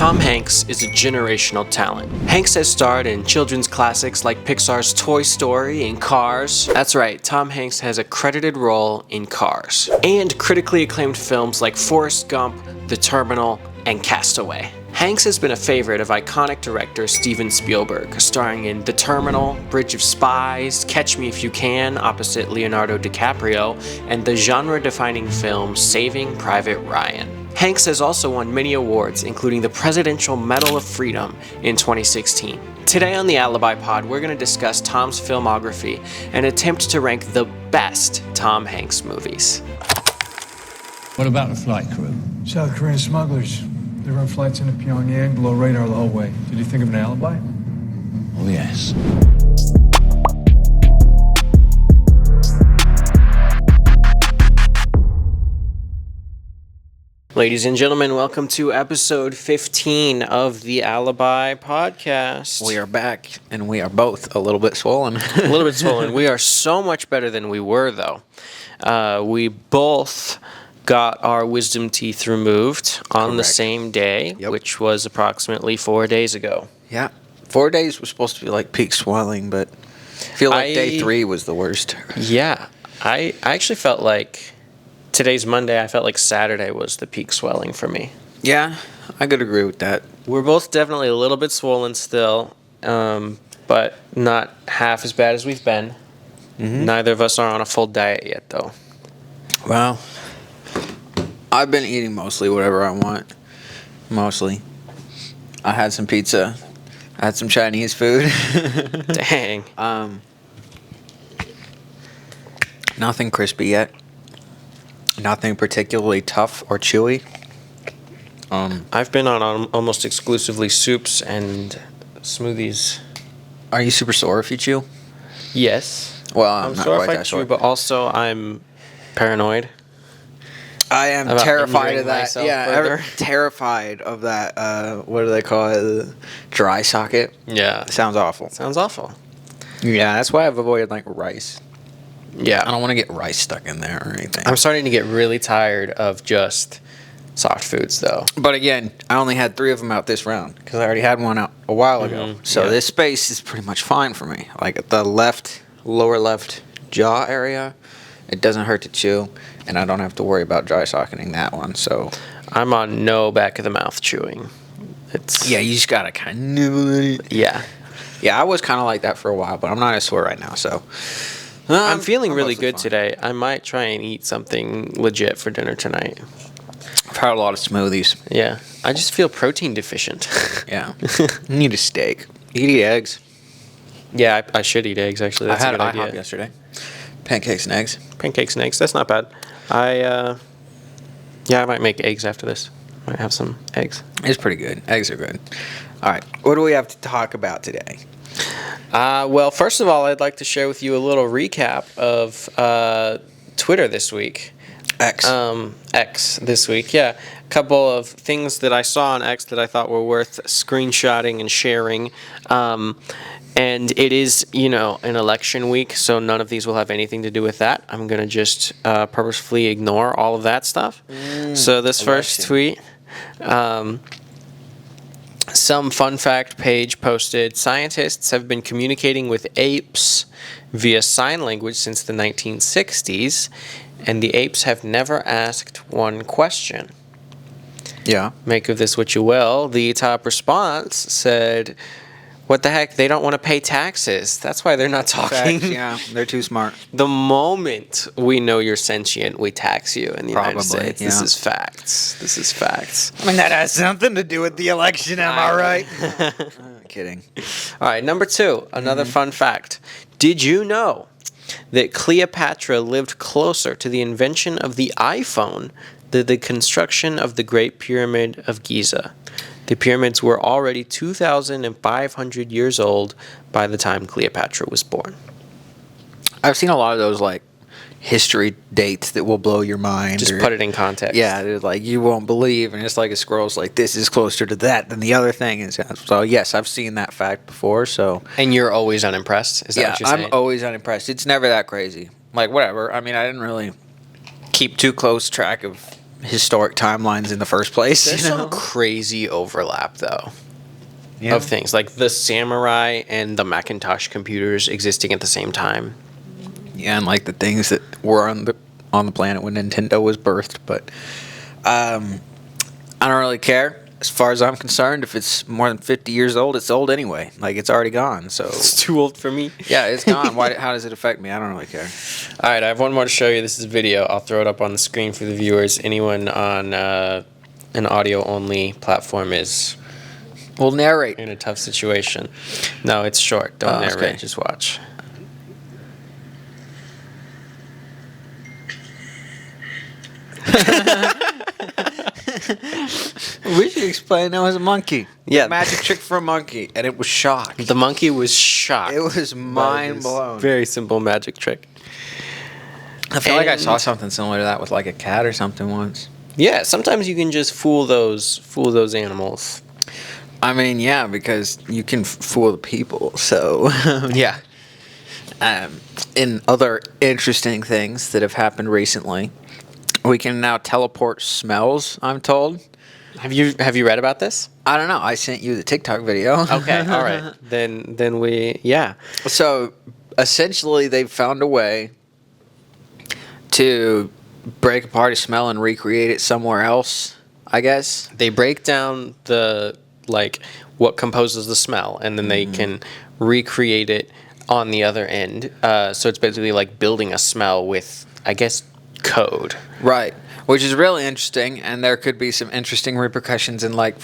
Tom Hanks is a generational talent. Hanks has starred in children's classics like Pixar's Toy Story and Cars. That's right, Tom Hanks has a credited role in Cars. And critically acclaimed films like Forrest Gump, The Terminal, and Castaway. Hanks has been a favorite of iconic director Steven Spielberg, starring in The Terminal, Bridge of Spies, Catch Me If You Can, opposite Leonardo DiCaprio, and the genre-defining film Saving Private Ryan. Hanks has also won many awards, including the Presidential Medal of Freedom in 2016. Today on the Alibi Pod, we're going to discuss Tom's filmography and attempt to rank the best Tom Hanks movies. What about the flight crew? South Korean smugglers. They run flights into Pyongyang below radar the whole way. Did you think of an alibi? Oh, yes. Ladies and gentlemen, welcome to episode 15 of the Alibi Podcast. We are back, and we are both a little bit swollen. A little bit swollen. We are so much better than we were, though. We both got our wisdom teeth removed on the same day, which was approximately 4 days ago. Yeah. 4 days was supposed to be like peak swelling, but I feel like day 3 was the worst. Yeah. I actually felt like today's Monday. I felt like Saturday was the peak swelling for me. Yeah, I could agree with that. We're both definitely a little bit swollen still, but not half as bad as we've been. Mm-hmm. Neither of us are on a full diet yet, though. Well, I've been eating mostly whatever I want. Mostly. I had some pizza. I had some Chinese food. Dang. Nothing crispy yet. Nothing particularly tough or chewy. I've been on almost exclusively soups and smoothies. Are you super sore if you chew? Yes. Well, I'm not sore quite if I that chew, sore. but also I'm paranoid. I am About terrified injuring of that. myself Yeah, further. terrified of that. What do they call it? The dry socket. Yeah. Sounds awful. Sounds awful. Yeah, that's why I've avoided like rice. Yeah. I don't want to get rice stuck in there or anything. I'm starting to get really tired of just soft foods, though. But again, I only had 3 of them out this round because I already had one out a while ago. So this space is pretty much fine for me. Like at the lower left jaw area, it doesn't hurt to chew, and I don't have to worry about dry socketing that one. So I'm on no back of the mouth chewing. yeah, you just gotta kind of nibble at it. Yeah. Yeah, I was kind of like that for a while, but I'm not as sore right now. So I'm feeling really mostly good fine. today. I might try and eat something legit for dinner tonight. I've had a lot of smoothies. Yeah. I just feel protein deficient. Yeah, need a steak. You could eat eggs. Yeah, I should eat eggs, actually. That's I had a good IHOP idea. yesterday. Pancakes and eggs. Pancakes and eggs. That's not bad. I might make eggs after this. Might have some eggs. It's pretty good. Eggs are good. All right, what do we have to talk about today? Well, first of all, I'd like to share with you a little recap of Twitter this week. X this week, yeah. A couple of things that I saw on X that I thought were worth screenshotting and sharing. And it is, an election week, so none of these will have anything to do with that. I'm going to just purposefully ignore all of that stuff. So this first tweet, some fun fact page posted, scientists have been communicating with apes via sign language since the 1960s, and the apes have never asked one question. Yeah. Make of this what you will. The top response said, what the heck? They don't want to pay taxes. That's why they're not talking. Facts, yeah, they're too smart. The moment we know you're sentient, we tax you in the United Probably, States. This yeah. is facts. This is facts. I mean, that has something to do with the election, am I right? Kidding. All right, number 2, another fun fact. Did you know that Cleopatra lived closer to the invention of the iPhone than the construction of the Great Pyramid of Giza? The pyramids were already 2,500 years old by the time Cleopatra was born. I've seen a lot of those, like, history dates that will blow your mind. Just put it in context. Yeah, they're like, you won't believe, and it's like a scroll's like, this is closer to that than the other thing is. So, yes, I've seen that fact before, so. And you're always unimpressed? Is that what you're saying? I'm always unimpressed. It's never that crazy. Like, whatever. I mean, I didn't really keep too close track of historic timelines in the first place. There's you know? some crazy overlap though Yeah. of things, like the samurai and the Macintosh computers existing at the same time. Yeah, and like the things that were on the planet when Nintendo was birthed. But I don't really care. As far as I'm concerned, if it's more than 50 years old, it's old anyway. Like, it's already gone. So It's too old for me. yeah, it's gone. How does it affect me? I don't really care. All right, I have one more to show you. This is a video. I'll throw it up on the screen for the viewers. Anyone on an audio-only platform is We'll narrate. in a tough situation. No, it's short. Don't narrate. okay. Just watch. We should explain that was a monkey. Yeah. Magic trick for a monkey. And it was shocked. The monkey was shocked. It was mind blown. Very simple magic trick. I feel like I saw And- something similar to that with like a cat or something once. Yeah, sometimes you can just fool those animals. I mean, yeah, because you can fool the people. So, yeah. In other interesting things that have happened recently, we can now teleport smells, I'm told. Have you read about this? I don't know. I sent you the TikTok video. Okay, all right. Then we So, essentially, they've found a way to break apart a smell and recreate it somewhere else, I guess. They break down the what composes the smell, and then they can recreate it on the other end. So it's basically like building a smell with, I guess, code. Right. Which is really interesting, and there could be some interesting repercussions in, like,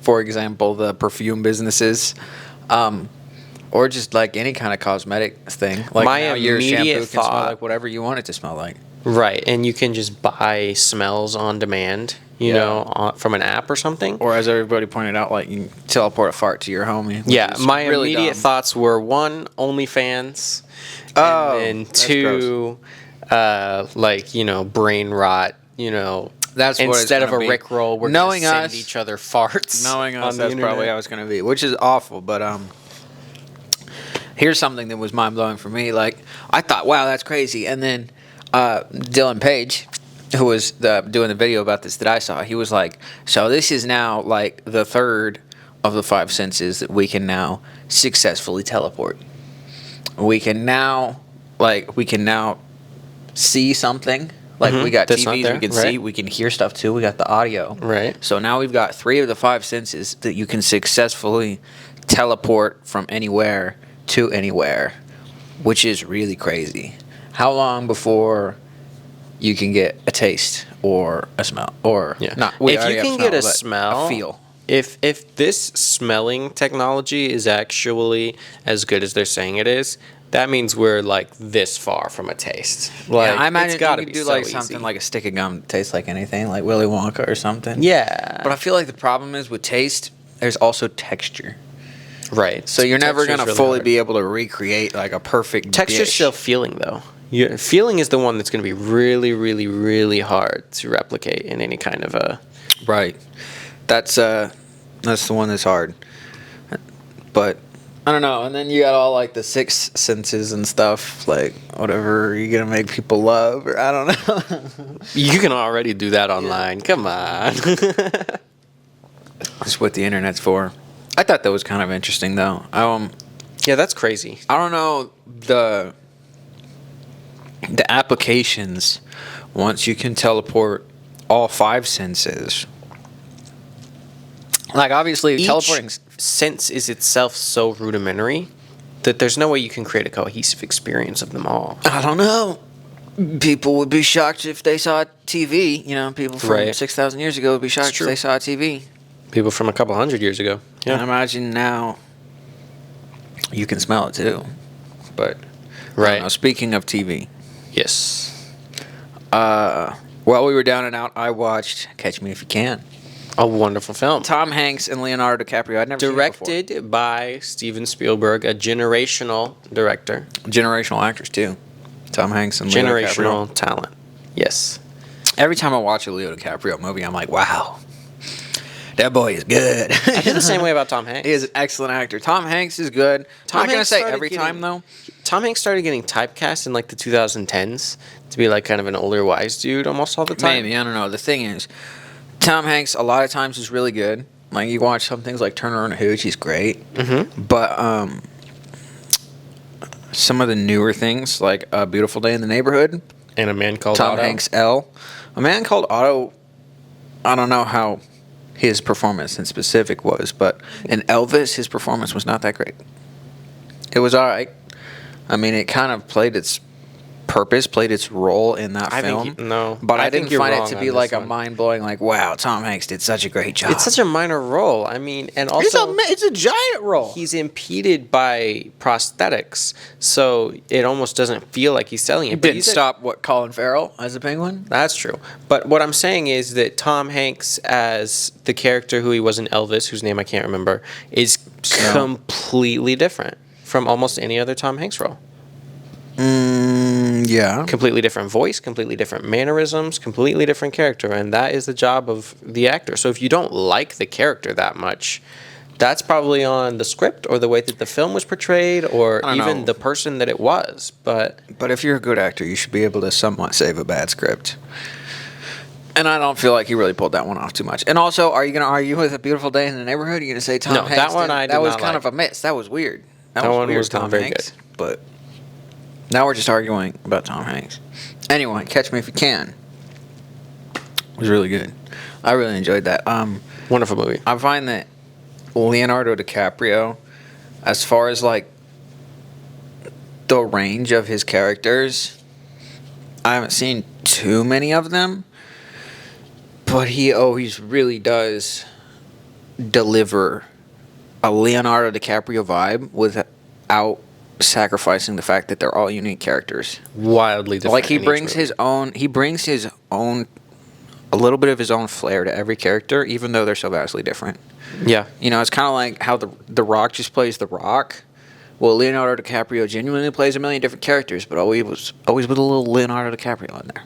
for example, the perfume businesses, or just like any kind of cosmetic thing. Like My now your shampoo immediate can smell thought- like whatever you want it to smell like. Right, and you can just buy smells on demand, you Yeah. know, from an app or something. Or as everybody pointed out, like you can teleport a fart to your homie. which Yeah, is my really immediate dumb. thoughts were one, OnlyFans, Oh, and then that's two, brain rot. That's what it's instead of a gonna be. Rickroll, we're Knowing gonna send us- each other farts. Knowing us, on the that's probably internet. how it's going to be, which is awful. But here's something that was mind blowing for me. Like I thought, wow, that's crazy. And then Dylan Page, who was doing the video about this that I saw, he was like, so this is now like the third of the five senses that we can now successfully teleport. We can now see something. Like we got That's not TVs, there, we can right. see, we can hear stuff too. We got the audio. Right. So now we've got 3 of the 5 senses that you can successfully teleport from anywhere to anywhere, which is really crazy. How long before you can get a taste or a smell or Yeah. not? we If already you have can get a but smell, a feel. If this smelling technology is actually as good as they're saying it is, that means we're like this far from a taste. Like, Yeah, I imagine it's gotta you could be do so like easy. something like a stick of gum that tastes like anything, like Willy Wonka or something. Yeah, But I feel like the problem is with taste, there's also texture. right. So you're never Texture's gonna really fully hard. be able to recreate like a perfect Texture's dish. still feeling though. Feeling is the one that's going to be really, really, really hard to replicate in any kind of a. Right. That's the one that's hard. But I don't know. And then you got all like the 6 senses and stuff, like whatever you're gonna make people love, or I don't know. You can already do that online. Come on. That's what the internet's for. I thought that was kind of interesting though. Yeah, that's crazy. I don't know the applications once you can teleport all 5 senses. Like obviously teleporting. Each sense is itself so rudimentary that there's no way you can create a cohesive experience of them all. I don't know. People would be shocked if they saw a TV. You know, people from Right. 6,000 years ago would be shocked if true. they saw a TV. People from a couple hundred years ago. And imagine now you can smell it too. But, Right. speaking of TV, Yes. while we were down and out, I watched Catch Me If You Can. A wonderful film. Tom Hanks and Leonardo DiCaprio. I'd never seen it before. Directed by Steven Spielberg, a generational director. Generational actors too. Tom Hanks and Leo Generational DiCaprio. talent. Yes. Every time I watch a Leo DiCaprio movie, I'm like, wow, that boy is good. I feel the same way about Tom Hanks. He is an excellent actor. Tom Hanks is good. Tom I'm not going to Hanks say started every getting- time, though. Tom Hanks started getting typecast in like the 2010s to be like kind of an older wise dude almost all the time. Maybe, I don't know. The thing is, Tom Hanks a lot of times is really good. Like you watch some things like Turner and Hooch, he's great. Mm-hmm. But some of the newer things like A Beautiful Day in the Neighborhood And A Man Called Tom Otto. Hanks A Man Called Otto, I don't know how his performance in specific was, but in Elvis, his performance was not that great. It was all right. I mean, it kind of played its purpose, played its role in that film. But I didn't find it to be like a mind-blowing, like, wow, Tom Hanks did such a great job. It's such a minor role. I mean, and also it's a giant role. he's impeded by prosthetics, so it almost doesn't feel like he's selling it. But Didn't stop what Colin Farrell as a penguin. That's true. But what I'm saying is that Tom Hanks as the character who he was in Elvis, whose name I can't remember, is completely different from almost any other Tom Hanks role. Yeah. Completely different voice, completely different mannerisms, completely different character, and that is the job of the actor. So if you don't like the character that much, that's probably on the script or the way that the film was portrayed or even the person that it was. But if you're a good actor, you should be able to somewhat save a bad script. And I don't feel like he really pulled that one off too much. And also, are you going to argue with A Beautiful Day in the Neighborhood? Are you going to say Tom Hanks? No, that one I did That was not kind like. of a miss. That was weird. That one weird, was not very good. But now we're just arguing about Tom Hanks. Anyway, Catch Me If You Can was really good. I really enjoyed that. wonderful movie. I find that Leonardo DiCaprio, as far as like the range of his characters, I haven't seen too many of them, but he always really does deliver a Leonardo DiCaprio vibe without sacrificing the fact that they're all unique characters. Wildly different. Like he brings his own a little bit of his own flair to every character, even though they're so vastly different. Yeah. You know, it's kind of like how the Rock just plays the Rock. Well, Leonardo DiCaprio genuinely plays a million different characters, but always with a little Leonardo DiCaprio in there.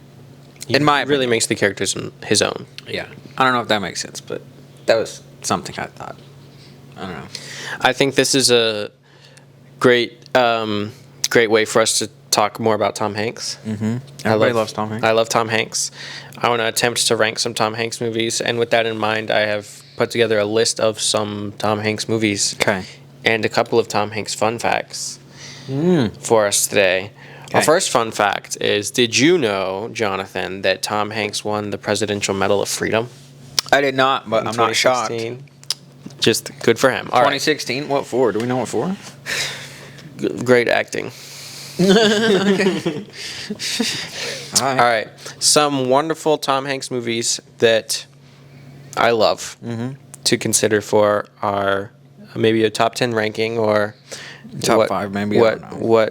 He in my really opinion. makes the characters his own. Yeah. I don't know if that makes sense, but that was something I thought. I don't know. I think this is a great way for us to talk more about Tom Hanks. Mm-hmm. Everybody loves Tom Hanks. I love Tom Hanks. I want to attempt to rank some Tom Hanks movies, and with that in mind, I have put together a list of some Tom Hanks movies. Okay. And a couple of Tom Hanks fun facts for us today. Okay. Our first fun fact is, did you know, Jonathan, that Tom Hanks won the Presidential Medal of Freedom? I did not, but in I'm not shocked. 2016? Just good for him. All right. 2016? What for? Do we know what for? Great acting. All right. Some wonderful Tom Hanks movies that I love to consider for our maybe a top 10 ranking or Top 5 maybe. I don't know.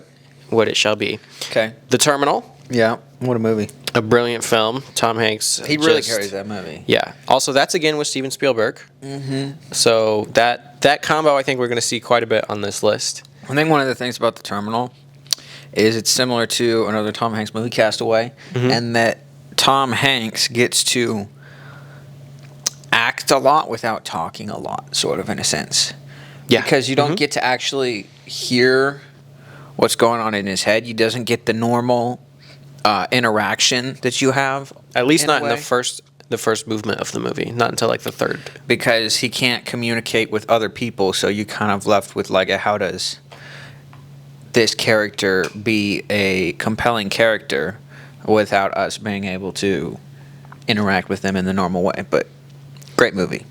What it shall be. Okay. The Terminal, Yeah. What a movie. a brilliant film. Tom Hanks. He really just- carries that movie. Yeah. Also, that's again with Steven Spielberg. Mm-hmm. So that combo, I think we're going to see quite a bit on this list. I think one of the things about The Terminal is it's similar to another Tom Hanks movie, Castaway, and that Tom Hanks gets to act a lot without talking a lot, sort of in a sense. Yeah. Because you don't get to actually hear what's going on in his head. He doesn't get the normal interaction that you have. At least not a in the way. first movement of the movie. Not until like the third. Because he can't communicate with other people, so you kind of left with like, how does this character be a compelling character without us being able to interact with them in the normal way? But great movie.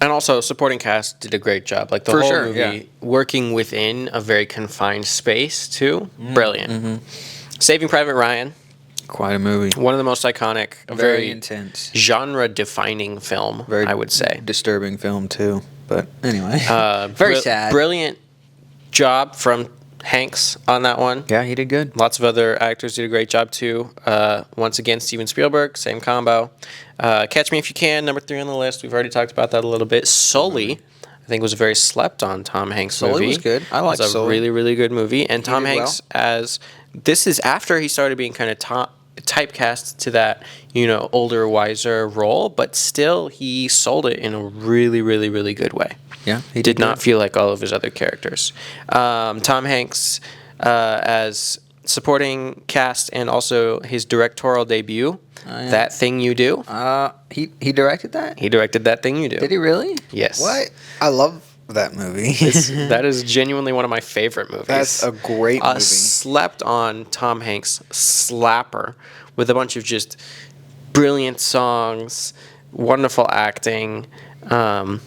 And also, supporting cast did a great job. Like the For whole sure, movie, yeah. working within a very confined space too. Brilliant. Saving Private Ryan, Quite a movie. one of the most iconic, a Very intense. genre-defining film. Very I would say. disturbing film too. But anyway, very sad. Brilliant job from Hanks on that one. Yeah, he did good. Lots of other actors did a great job too. Once again, Steven Spielberg, same combo. Catch Me If You Can, number 3 on the list. We've already talked about that a little bit. Sully, I think, was a very slept on Tom Hanks Sully movie. was good. I liked It was a Sully. really, really good movie. And Tom did Hanks this is after he started being kind of typecast to that, older, wiser role, but still he sold it in a really, really, really good way. Yeah, He did not feel like all of his other characters. Tom Hanks as supporting cast and also his directorial debut, That Thing You Do. He directed that? He directed That Thing You Do. Did he really? Yes. What? I love that movie. That is genuinely one of my favorite movies. That's a great movie. Slept on Tom Hanks slapper with a bunch of just brilliant songs, wonderful acting. Tom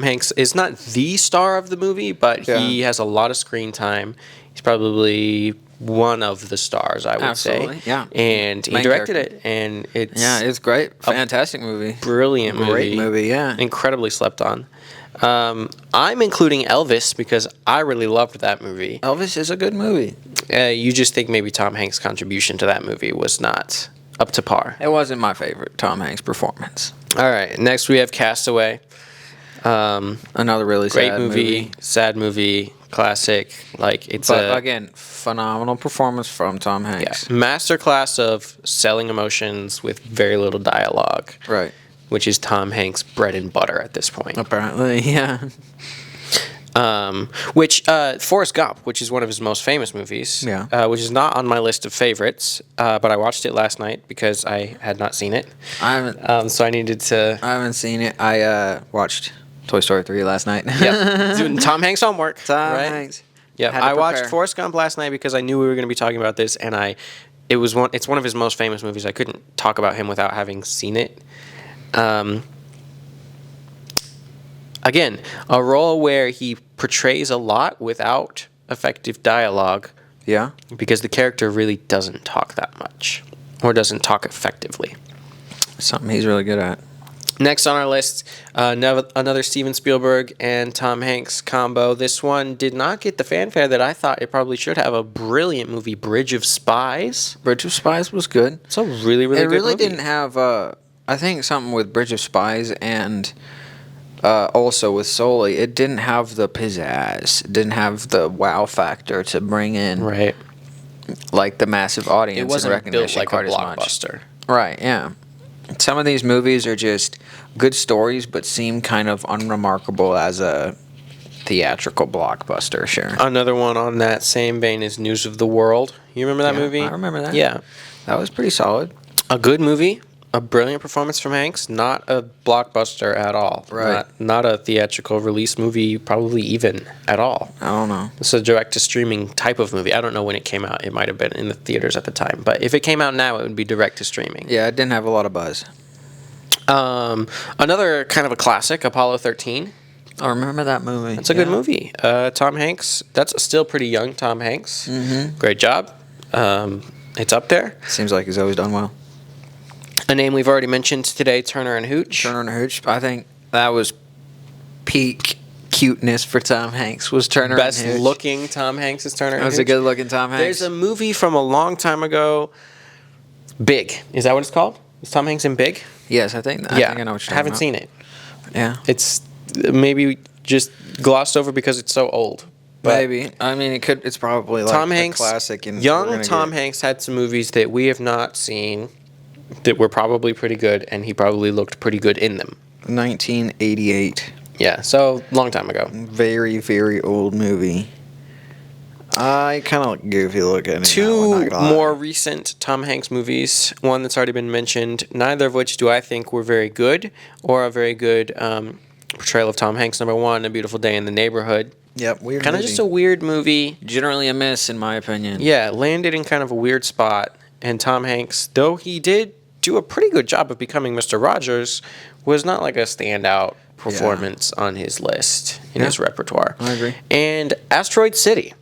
Hanks is not the star of the movie, but he has a lot of screen time. He's probably one of the stars, I would say. Yeah. And he directed it, and it's great. Fantastic movie. Brilliant movie. Great movie, yeah. Incredibly slept on. I'm including Elvis because I really loved that movie. Elvis is a good movie. You just think maybe Tom Hanks' contribution to that movie was not up to par. It wasn't my favorite Tom Hanks performance. All right, next we have Castaway. Another really great sad movie, sad movie, classic. Like it's again, phenomenal performance from Tom Hanks. Masterclass of selling emotions with very little dialogue. Right. Which is Tom Hanks' bread and butter at this point. Apparently, yeah. Forrest Gump, which is one of his most famous movies, which is not on my list of favorites, but I watched it last night because I had not seen it. I haven't. So I needed to. I haven't seen it. I watched Toy Story 3 last night. Yep. Doing Tom Hanks homework. Hanks. Yeah, I watched Forrest Gump last night because I knew we were going to be talking about this, and it's one of his most famous movies. I couldn't talk about him without having seen it. Again, a role where he portrays a lot without effective dialogue. Yeah. Because the character really doesn't talk that much, or doesn't talk effectively. Something he's really good at. Next on our list, another Steven Spielberg and Tom Hanks combo. This one did not get the fanfare that I thought it probably should have. A brilliant movie, Bridge of Spies. Bridge of Spies was good. It's a really, really good movie. It really didn't have, I think something with Bridge of Spies and also with Sully, it didn't have the pizzazz. It didn't have the wow factor to bring in like the massive audience. It wasn't and recognition built like a blockbuster. Right, yeah. Some of these movies are just good stories, but seem kind of unremarkable as a theatrical blockbuster, sure. Another one on that same vein is News of the World. You remember that movie? I remember that. Yeah. That was pretty solid. A good movie. A brilliant performance from Hanks. Not a blockbuster at all. Right. Not a theatrical release movie, probably even at all. I don't know. It's a direct-to-streaming type of movie. I don't know when it came out. It might have been in the theaters at the time. But if it came out now, it would be direct-to-streaming. Yeah, it didn't have a lot of buzz. Another kind of a classic, Apollo 13. I remember that movie. It's a good movie. Tom Hanks. That's still pretty young Tom Hanks. Mm-hmm. Great job. It's up there. Seems like he's always done well. A name we've already mentioned today, Turner and Hooch. Turner and Hooch. I think that was peak cuteness for Tom Hanks. Was Turner and Hooch. Best looking Tom Hanks is Turner and Hooch. That was a good looking Tom Hanks. There's a movie from a long time ago, Big. Is that what it's called? Is Tom Hanks in Big? Yes, I think. I think I know what you're talking about. Haven't seen it. Yeah. It's maybe just glossed over because it's so old. Maybe. I mean, it could. It's probably like Tom Hanks, a classic. And young Tom Hanks had some movies that we have not seen that were probably pretty good, and he probably looked pretty good in them. 1988. Yeah, so long time ago. Very, very old movie. I kind of like goofy looking. Two more recent Tom Hanks movies. One that's already been mentioned. Neither of which do I think were very good or a very good portrayal of Tom Hanks. Number one, A Beautiful Day in the Neighborhood. Yep, weird. Kind of just a weird movie. Generally a miss, in my opinion. Yeah, landed in kind of a weird spot. And Tom Hanks, though he did do a pretty good job of becoming Mr. Rogers, was not like a standout performance on his list, in his repertoire. I agree. And Asteroid City.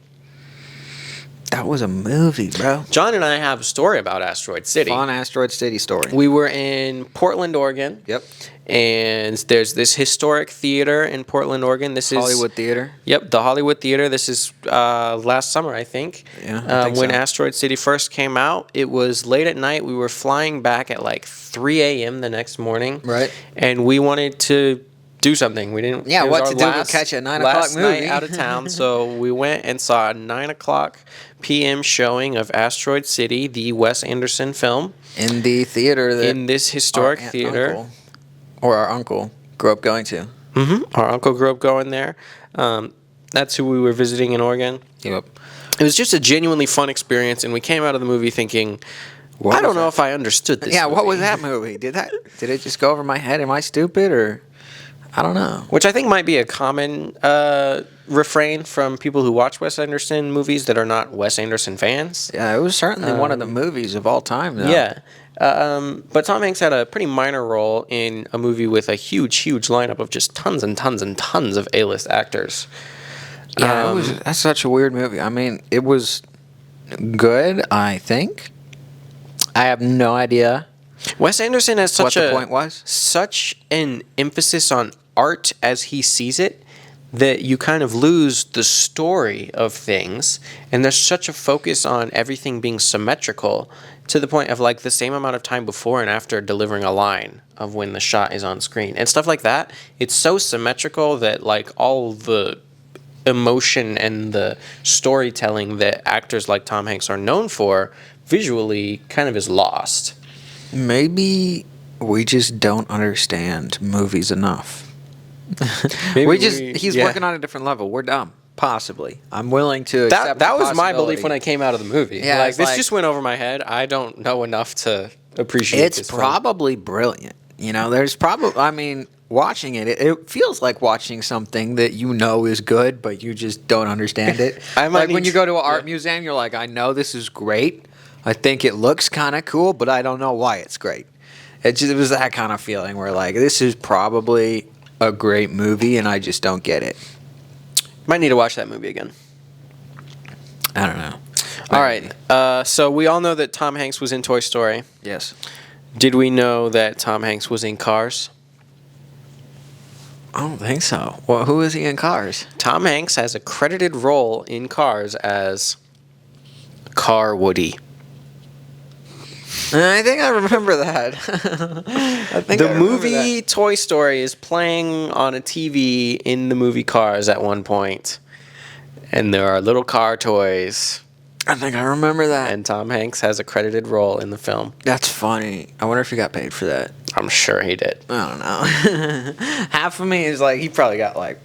That was a movie, bro. John and I have a story about Asteroid City. Fun Asteroid City story. We were in Portland, Oregon. Yep. And there's this historic theater in Portland, Oregon. This is Hollywood Theater. Yep, the Hollywood Theater. This is last summer, I think. Yeah, I think when so. Asteroid City first came out, it was late at night. We were flying back at like 3 a.m. the next morning. Right. And we wanted to do something. We didn't. Yeah, it was what our to do? We'll last- catch a 9 last o'clock movie. night out of town, so we went and saw a 9 o'clock p.m. showing of Asteroid City, the Wes Anderson film, In the theater that in this historic our theater. our uncle grew up going to. Mm-hmm. Our uncle grew up going there. That's who we were visiting in Oregon. Yep. It was just a genuinely fun experience, and we came out of the movie thinking, I don't know if I understood this. Yeah, what was movie. that movie? Did it just go over my head? Am I stupid or I don't know. Which I think might be a common refrain from people who watch Wes Anderson movies that are not Wes Anderson fans. Yeah, it was certainly one of the movies of all time, though. Yeah. But Tom Hanks had a pretty minor role in a movie with a huge lineup of just tons and tons and tons of A-list actors. Yeah, that's such a weird movie. I mean, it was good, I think. I have no idea Wes Anderson has what the point was. such an emphasis on art as he sees it that you kind of lose the story of things, and there's such a focus on everything being symmetrical to the point of like the same amount of time before and after delivering a line of when the shot is on screen and stuff like that. It's so symmetrical that like all the emotion and the storytelling that actors like Tom Hanks are known for visually kind of is lost. Maybe we just don't understand movies enough. He's working on a different level. We're dumb. Possibly. I'm willing to accept that was my possibility. belief when I came out of the movie. Yeah, like it's this like- just went over my head. I don't know enough to appreciate It's this film. probably brilliant. You know, there's probably, I mean, watching it feels like watching something that you know is good, but you just don't understand it. I might Like when need you go to an to- art yeah. museum, you're like, I know this is great. I think it looks kind of cool, but I don't know why it's great. It was that kind of feeling where like, this is probably a great movie and I just don't get it. Might need to watch that movie again. I don't know. All right. So we all know that Tom Hanks was in Toy Story. Yes. Did we know that Tom Hanks was in Cars? I don't think so. Well, who is he in Cars? Tom Hanks has a credited role in Cars as Car Woody. I think I remember that. The movie Toy Story is playing on a TV in the movie Cars at one point, and there are little car toys, I think I remember that. and Tom Hanks has a credited role in the film. That's funny. I wonder if he got paid for that. I'm sure he did. I don't know. Half of me is like, he probably got like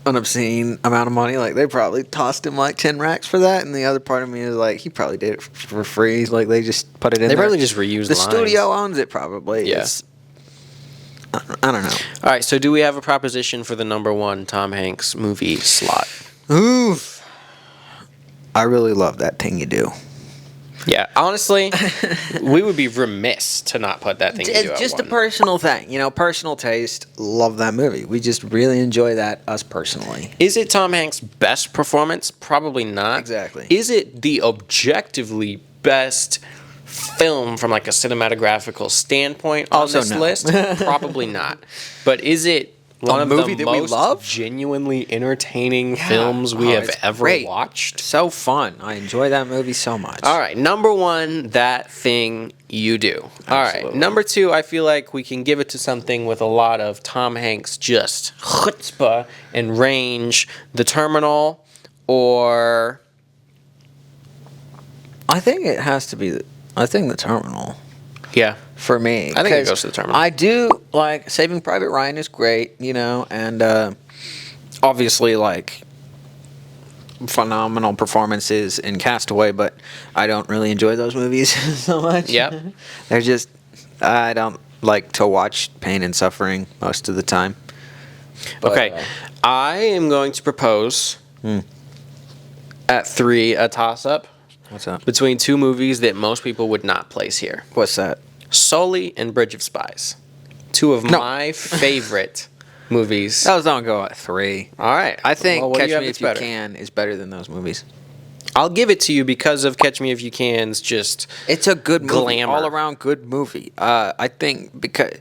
an obscene amount of money. Like they probably tossed him like 10 racks for that. And the other part of me is like, he probably did it for free. Like they just put it in They there. probably just reused The lines. studio owns it probably. Yeah. I don't know. All right, so do we have a proposition for the number one Tom Hanks movie slot? Oof. I really love That Thing You Do. Yeah, honestly, we would be remiss to not put that thing you do It's at just a one. personal thing. You know, personal taste. Love that movie. We just really enjoy that, us personally. Is it Tom Hanks' best performance? Probably not. Exactly. Is it the objectively best film from like a cinematographical standpoint on Also this no. list? Probably not. But is it one of movie the that we most love? genuinely entertaining films we have it's ever great. watched? So fun. I enjoy that movie so much. All right, number one, That Thing You Do. All right, Absolutely. number two, I feel like we can give it to something with a lot of Tom Hanks just chutzpah and range. The Terminal, or I think it has to be. I think The Terminal yeah, for me. I think it 'cause goes to The Terminal. I do like Saving Private Ryan is great, you know, and obviously like phenomenal performances in Castaway, but I don't really enjoy those movies so much. Yep. They're just I don't like to watch pain and suffering most of the time. But, Okay, I am going to propose at three a toss-up what's up? between two movies that most people would not place here: What's that? Sully and Bridge of Spies. Two of No. my favorite movies. Those don't go at 3. All right, I think Well, what do Catch you have Me that's If You better? Can is better than those movies. I'll give it to you because of Catch Me If You Can's just It's a good movie, Glamour. all around good movie. I think because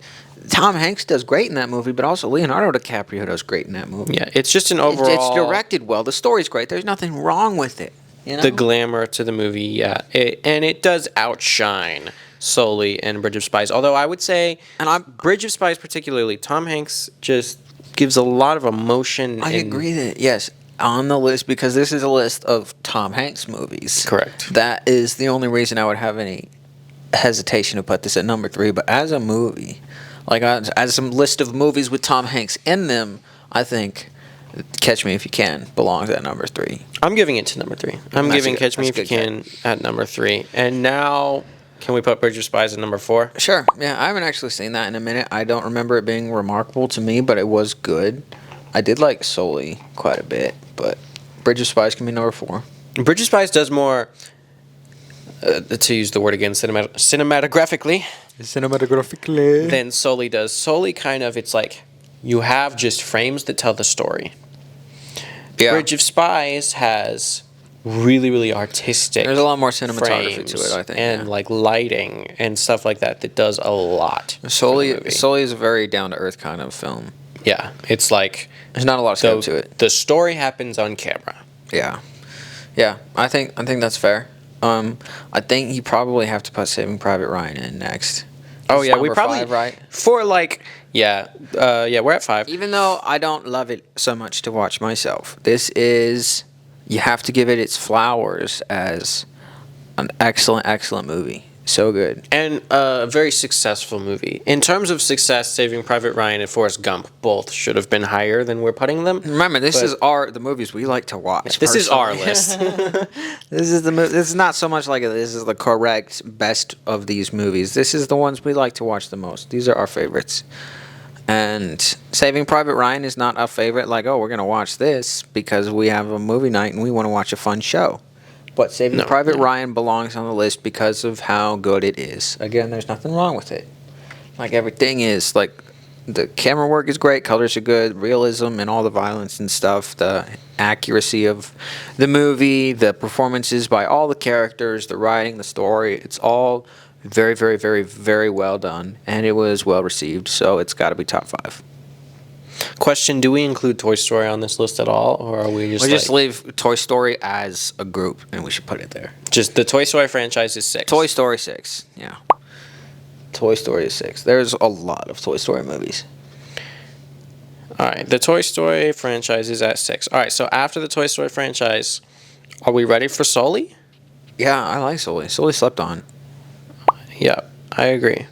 Tom Hanks does great in that movie, but also Leonardo DiCaprio does great in that movie. yeah, it's just an It's overall directed well. The story's great. There's nothing wrong with it. You know? the glamour to the movie, yeah. And it does outshine Sully and Bridge of Spies. Although I would say Bridge of Spies particularly, Tom Hanks just gives a lot of emotion. I and- agree that yes, on the list because this is a list of Tom Hanks movies. Correct. That is the only reason I would have any hesitation to put this at number 3. But as a movie, like as a list of movies with Tom Hanks in them, I think Catch Me If You Can belongs at number 3. I'm giving it to number 3. I'm That's giving good- Catch Me If that's You a Can at number 3. And now, can we put Bridge of Spies at number 4? Sure. Yeah, I haven't actually seen that in a minute. I don't remember it being remarkable to me, but it was good. I did like Sully quite a bit, but Bridge of Spies can be number 4. Bridge of Spies does more, to use the word again, cinematographically, than Sully does. Sully kind of, it's like, you have just frames that tell the story. Yeah. Bridge of Spies has really, really artistic. There's a lot more cinematography frames to it, I think. and yeah. like lighting and stuff like that does a lot. for the movie. Sully is a very down to earth kind of film. Yeah, it's like There's not a lot of scope to it. the story happens on camera. Yeah, yeah. I think that's fair. I think you probably have to put Saving Private Ryan in next. Oh It's yeah, we number probably 5, right? for like we're at 5. Even though I don't love it so much to watch myself, this is, you have to give it its flowers as an excellent movie. So good. And a very successful movie. In terms of success, Saving Private Ryan and Forrest Gump both should have been higher than we're putting them. Remember, this But- is the movies we like to watch. This is our personally. list. This is not so much like this is the correct best of these movies. This is the ones we like to watch the most. These are our favorites. And Saving Private Ryan is not a favorite, like, oh, we're going to watch this because we have a movie night and we want to watch a fun show. But Saving Private Ryan belongs on the list because of how good it is. Again, there's nothing wrong with it. Like, everything is, like, the camera work is great, colors are good, realism and all the violence and stuff, the accuracy of the movie, the performances by all the characters, the writing, the story, it's all very, very, very, very well done. And it was well received, so it's got to be top 5. Question: do we include Toy Story on this list at all, or are we just We just like, leave Toy Story as a group, and we should put it there. just the Toy Story franchise is 6? Toy Story 6, yeah. Toy Story is 6. There's a lot of Toy Story movies. All right, the Toy Story franchise is at 6. All right, so after the Toy Story franchise, are we ready for Sully? Yeah, I like Sully. Sully slept on. Yeah, I agree.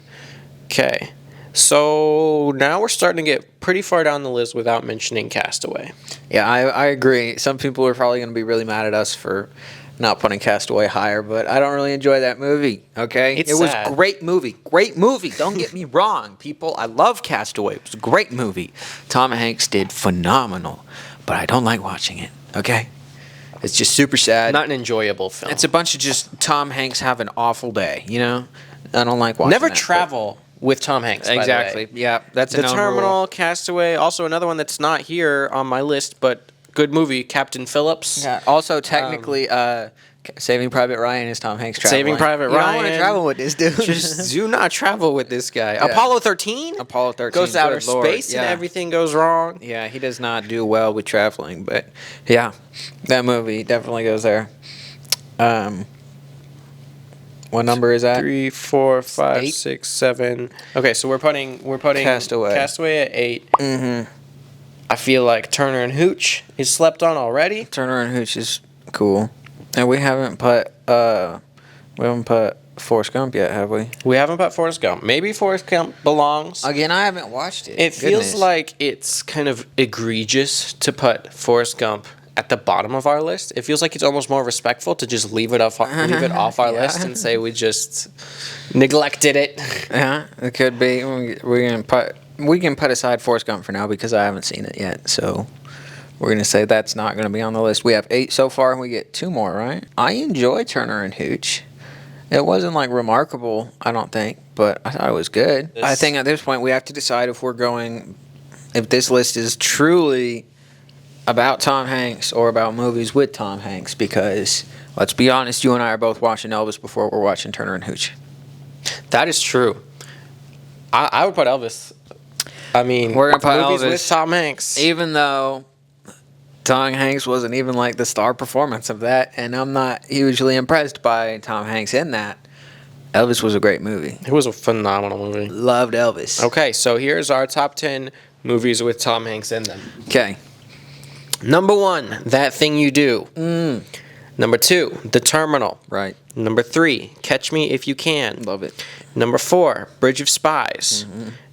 Okay, so now we're starting to get pretty far down the list without mentioning Castaway. Yeah, I agree. Some people are probably going to be really mad at us for not putting Castaway higher, but I don't really enjoy that movie, okay? It's it was sad. a great movie. Great movie. Don't get me wrong, people. I love Castaway. It was a great movie. Tom Hanks did phenomenal, but I don't like watching it, okay? It's just super sad. Not an enjoyable film. It's a bunch of just Tom Hanks have an awful day, you know? I don't like watching Never that, travel with Tom Hanks. but- by the way. Exactly. Yeah, that's a The known Terminal, rule. Castaway, also another one that's not here on my list, but good movie, Captain Phillips. Yeah. Also, technically, Saving Private Ryan is Tom Hanks traveling. Saving Private You don't Ryan. want to travel with this dude. Just do not travel with this guy. Apollo 13? Apollo 13 goes to outer good Lord, space and yeah. everything goes wrong. Yeah, he does not do well with traveling, but yeah, that movie definitely goes there. What number is that? 3, 4, 5, 8? 6, 7. Okay, so we're putting Castaway. at 8. Mm-hmm. I feel like Turner and Hooch is slept on already. Turner and Hooch is cool, and we haven't put Forrest Gump yet, have we? We haven't put Forrest Gump. Maybe Forrest Gump belongs. Again, I haven't watched it. It feels Goodness. like it's kind of egregious to put Forrest Gump at the bottom of our list. It feels like it's almost more respectful to just leave it off our list and say we just neglected it. Yeah, it could be. We can put aside Forrest Gump for now because I haven't seen it yet. So we're gonna say that's not gonna be on the list. We have 8 so far, and we get 2 more, right? I enjoy Turner and Hooch. It wasn't like remarkable, I don't think, but I thought it was good. I think at this point we have to decide if this list is truly about Tom Hanks or about movies with Tom Hanks, because let's be honest, you and I are both watching Elvis before we're watching Turner and Hooch. That is true. I would put Elvis. I mean, We're gonna put movies Elvis. with Tom Hanks. Even though Tom Hanks wasn't even like the star performance of that, and I'm not hugely impressed by Tom Hanks in that, Elvis was a great movie. It was a phenomenal movie. Loved Elvis. Okay, so here's our top 10 movies with Tom Hanks in them. Okay. Number 1, That Thing You Do. Number 2, The Terminal. Right. Number 3, Catch Me If You Can. Love it. Number 4, Bridge of Spies.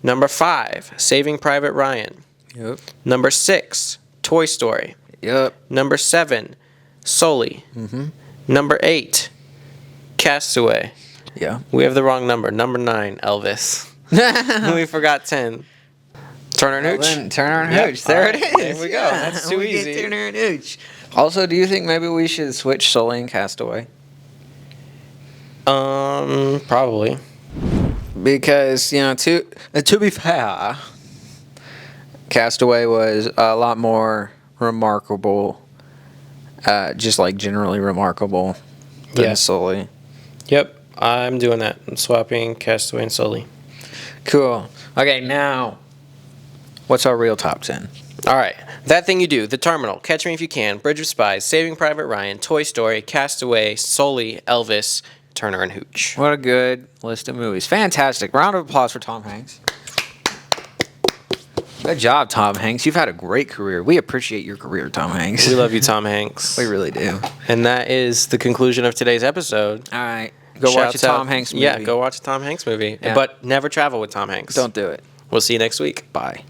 Number 5, Saving Private Ryan. Yep. Number 6, Toy Story. Yep. Number 7, Sully. Number 8, Castaway. Yeah. We have the wrong number. Number 9, Elvis. We forgot 10. Turner and Hooch. Then Turner and Yep. Hooch. There All it right. is. There we go. That's too we easy. Get Turner and Hooch. Also, do you think maybe we should switch Sully and Castaway? Probably. Because, to be fair, Castaway was a lot more remarkable, just like generally remarkable than Sully. Yep, I'm doing that. I'm swapping Castaway and Sully. Cool. Okay, now, what's our real top 10? All right. That Thing You Do, The Terminal, Catch Me If You Can, Bridge of Spies, Saving Private Ryan, Toy Story, Castaway, Sully, Elvis, Turner and Hooch. What a good list of movies. Fantastic. Round of applause for Tom Hanks. Good job, Tom Hanks. You've had a great career. We appreciate your career, Tom Hanks. We love you, Tom Hanks. We really do. And that is the conclusion of today's episode. All right. Go watch a Tom Hanks movie. Yeah, go watch a Tom Hanks movie. Yeah. But never travel with Tom Hanks. Don't do it. We'll see you next week. Bye.